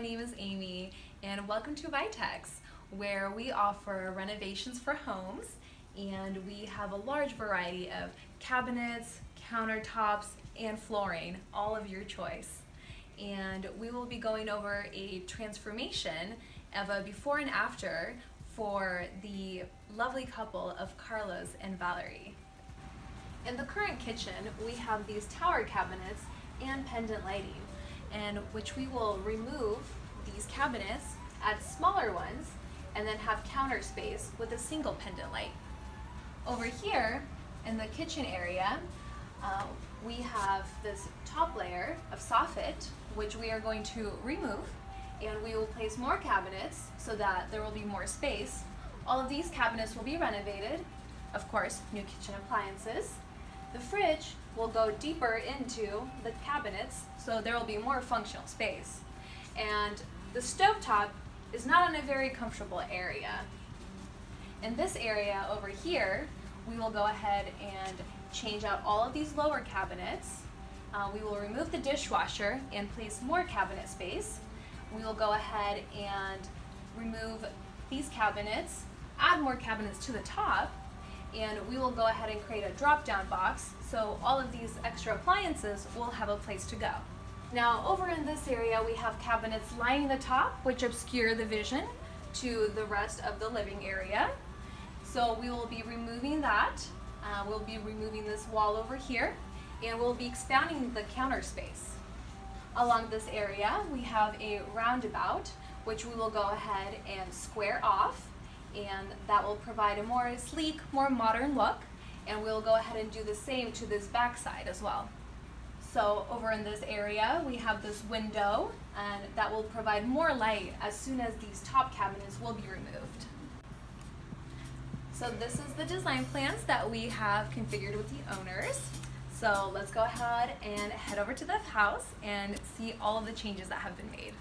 name is Amy, and welcome to Vitex, where we offer renovations for homes, and we have a large variety of cabinets, countertops, and flooring, all of your choice. And we will be going over a transformation of a before and after for the lovely couple of Carlos and Valerie. In the current kitchen, we have these tower cabinets and pendant lighting, and which we will remove these cabinets, add smaller ones, and then have counter space with a single pendant light. Over here in the kitchen area, we have this top layer of soffit, which we are going to remove, and we will place more cabinets so that there will be more space. All of these cabinets will be renovated, of course, new kitchen appliances. The fridge will go deeper into the cabinets, so there will be more functional space. And the stovetop is not in a very comfortable area. In this area over here, we will go ahead and change out all of these lower cabinets. We will remove the dishwasher and place more cabinet space. We will go ahead and remove these cabinets, add more cabinets to the top, and we will go ahead and create a drop-down box so all of these extra appliances will have a place to go. Now over in this area we have cabinets lining the top, which obscure the vision to the rest of the living area. So we will be removing that. We'll be removing this wall over here, and we'll be expanding the counter space. Along this area we have a roundabout, which we will go ahead and square off, and that will provide a more sleek, more modern look, and we'll go ahead and do the same to this back side as well. So over in this area we have this window, and that will provide more light as soon as these top cabinets will be removed. So this is the design plans that we have configured with the owners. So let's go ahead and head over to the house and see all of the changes that have been made.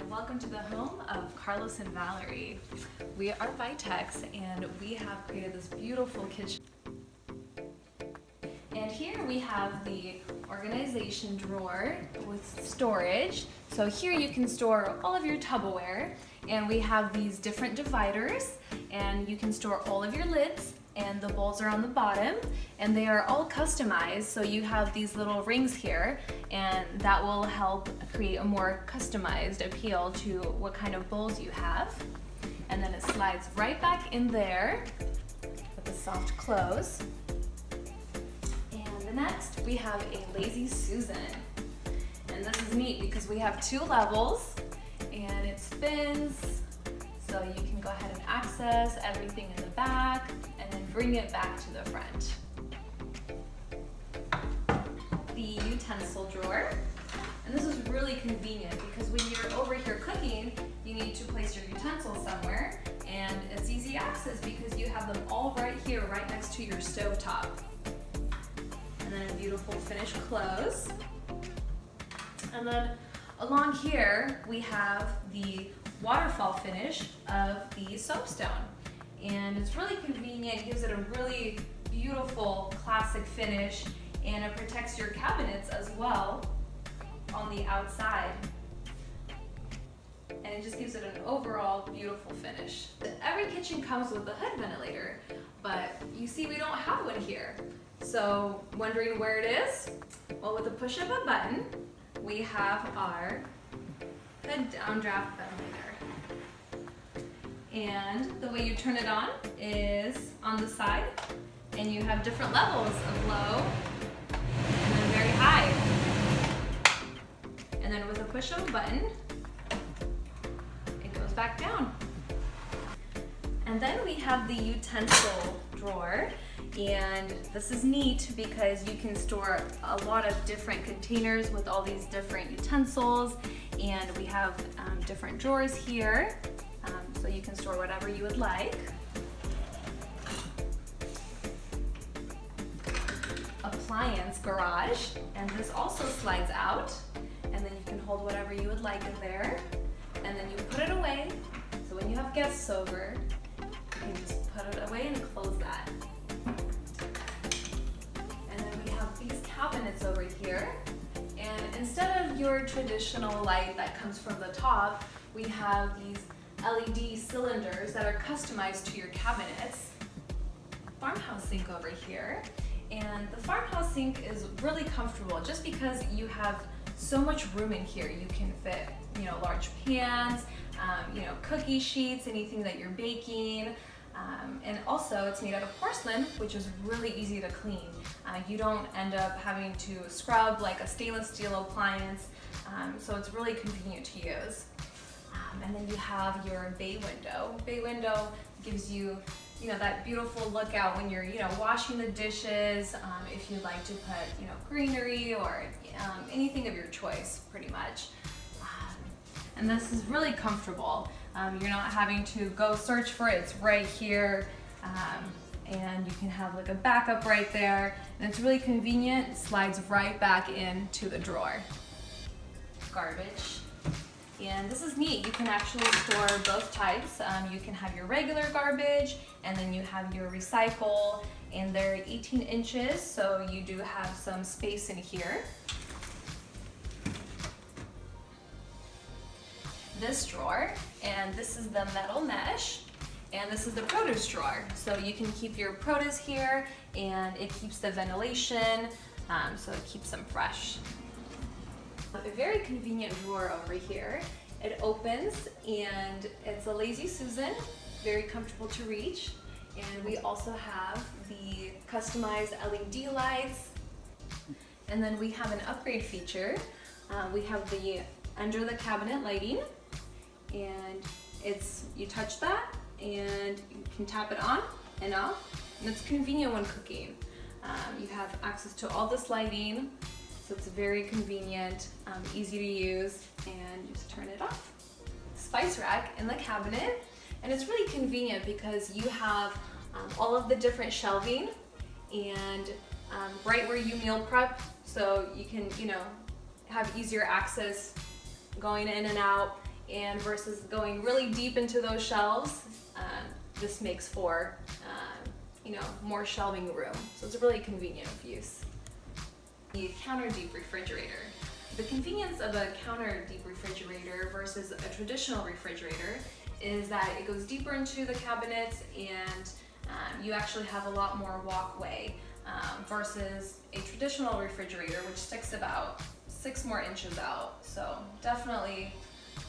Welcome to the home of Carlos and Valerie. We are Vitex, and we have created this beautiful kitchen. And here we have the organization drawer with storage. So here you can store all of your Tupperware, and we have these different dividers, and you can store all of your lids, and the bowls are on the bottom, and they are all customized. So you have these little rings here, and that will help create a more customized appeal to what kind of bowls you have. And then it slides right back in there with a soft close. And next we have a Lazy Susan. And this is neat because we have two levels, and it spins, so you can go ahead and access everything in the back and then bring it back to the front. The utensil drawer, and this is really convenient because when you're over here cooking, you need to place your utensils somewhere, and it's easy access because you have them all right here, right next to your stove top. And then a beautiful finished close. And then along here, we have the waterfall finish of the soapstone. And it's really convenient, gives it a really beautiful classic finish, and it protects your cabinets as well on the outside. And it just gives it an overall beautiful finish. Every kitchen comes with a hood ventilator, but you see we don't have one here. So wondering where it is? Well, with the push of a button, we have our hood downdraft ventilator. And the way you turn it on is on the side, and you have different levels of low and then very high. And then with a push of a button, it goes back down. And then we have the utensil drawer, and this is neat because you can store a lot of different containers with all these different utensils, and we have different drawers here, so you can store whatever you would like. Appliance garage, and this also slides out, and then you can hold whatever you would like in there, and then you put it away, so when you have guests over, you can just put it away and close that. And then we have these cabinets over here, and instead of your traditional light that comes from the top, we have these LED cylinders that are customized to your cabinets. Farmhouse sink over here, and the farmhouse sink is really comfortable just because you have so much room in here. You can fit, large pans, cookie sheets, anything that you're baking. And also it's made out of porcelain, which is really easy to clean. You don't end up having to scrub like a stainless steel appliance, so it's really convenient to use. And then you have your bay window. Bay window gives you, that beautiful lookout when you're, washing the dishes. If you'd like to put, greenery or anything of your choice, pretty much. And this is really comfortable. You're not having to go search for it. It's right here. And you can have like a backup right there. And it's really convenient. It slides right back into the drawer. Garbage. And this is neat. You can actually store both types. You can have your regular garbage, and then you have your recycle, and they're 18 inches, so you do have some space in here. This drawer, and this is the metal mesh, and this is the produce drawer. So you can keep your produce here, and it keeps the ventilation, so it keeps them fresh. A very convenient drawer over here. It opens, and it's a Lazy Susan, very comfortable to reach. And we also have the customized LED lights. And then we have an upgrade feature. We have the under the cabinet lighting, and you touch that and you can tap it on and off, and it's convenient when cooking. You have access to all this lighting, so it's very convenient, easy to use, and just turn it off. Spice rack in the cabinet, and it's really convenient because you have all of the different shelving, and right where you meal prep, so you can have easier access going in and out, and versus going really deep into those shelves, this makes for more shelving room, so it's really convenient of use. The counter deep refrigerator. The convenience of a counter deep refrigerator versus a traditional refrigerator is that it goes deeper into the cabinets, and you actually have a lot more walkway versus a traditional refrigerator, which sticks about 6 more inches out. So definitely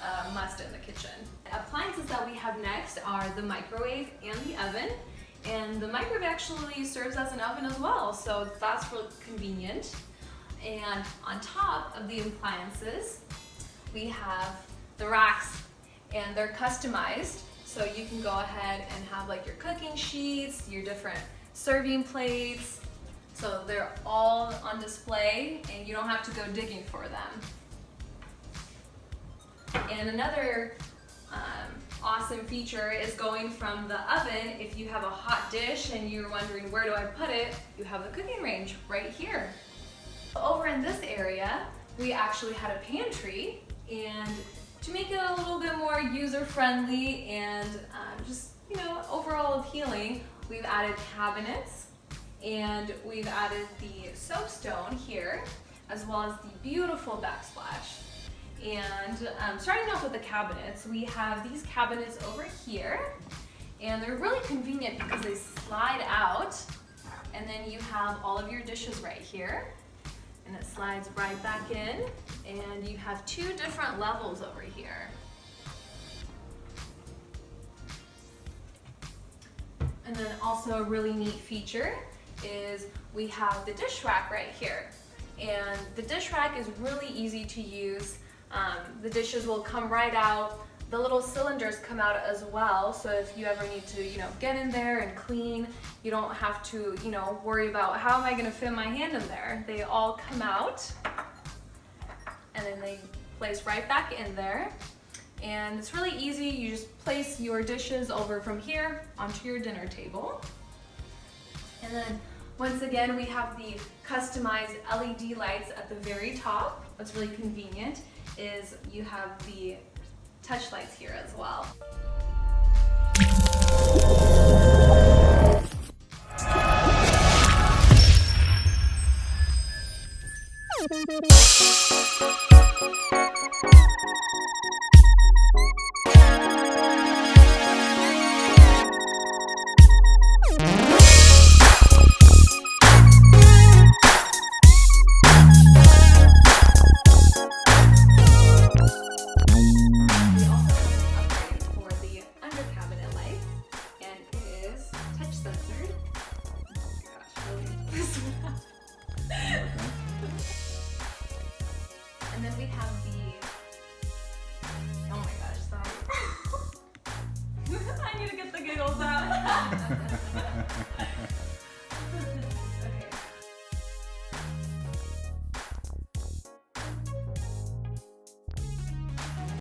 a must in the kitchen. Appliances that we have next are the microwave and the oven. And the microwave actually serves as an oven as well, so that's really convenient. And on top of the appliances, we have the racks, and they're customized, so you can go ahead and have like your cooking sheets, your different serving plates, so they're all on display and you don't have to go digging for them. And another awesome feature is going from the oven. If you have a hot dish and you're wondering where do I put it, you have the cooking range right here. Over in this area, we actually had a pantry, and to make it a little bit more user-friendly and just, you know, overall appealing, we've added cabinets, and we've added the soapstone here, as well as the beautiful backsplash. And starting off with the cabinets, we have these cabinets over here, and they're really convenient because they slide out, and then you have all of your dishes right here, and it slides right back in, and you have two different levels over here. And then also a really neat feature is we have the dish rack right here, and the dish rack is really easy to use. The dishes will come right out. The little cylinders come out as well, so if you ever need to, you know, get in there and clean, you don't have to, you know, worry about how am I going to fit my hand in there. They all come out, and then they place right back in there. And it's really easy. You just place your dishes over from here onto your dinner table. And then once again, we have the customized LED lights at the very top. What's really convenient is you have the touch lights here as well. And then we have the, oh my gosh, sorry. I need to get the giggles out.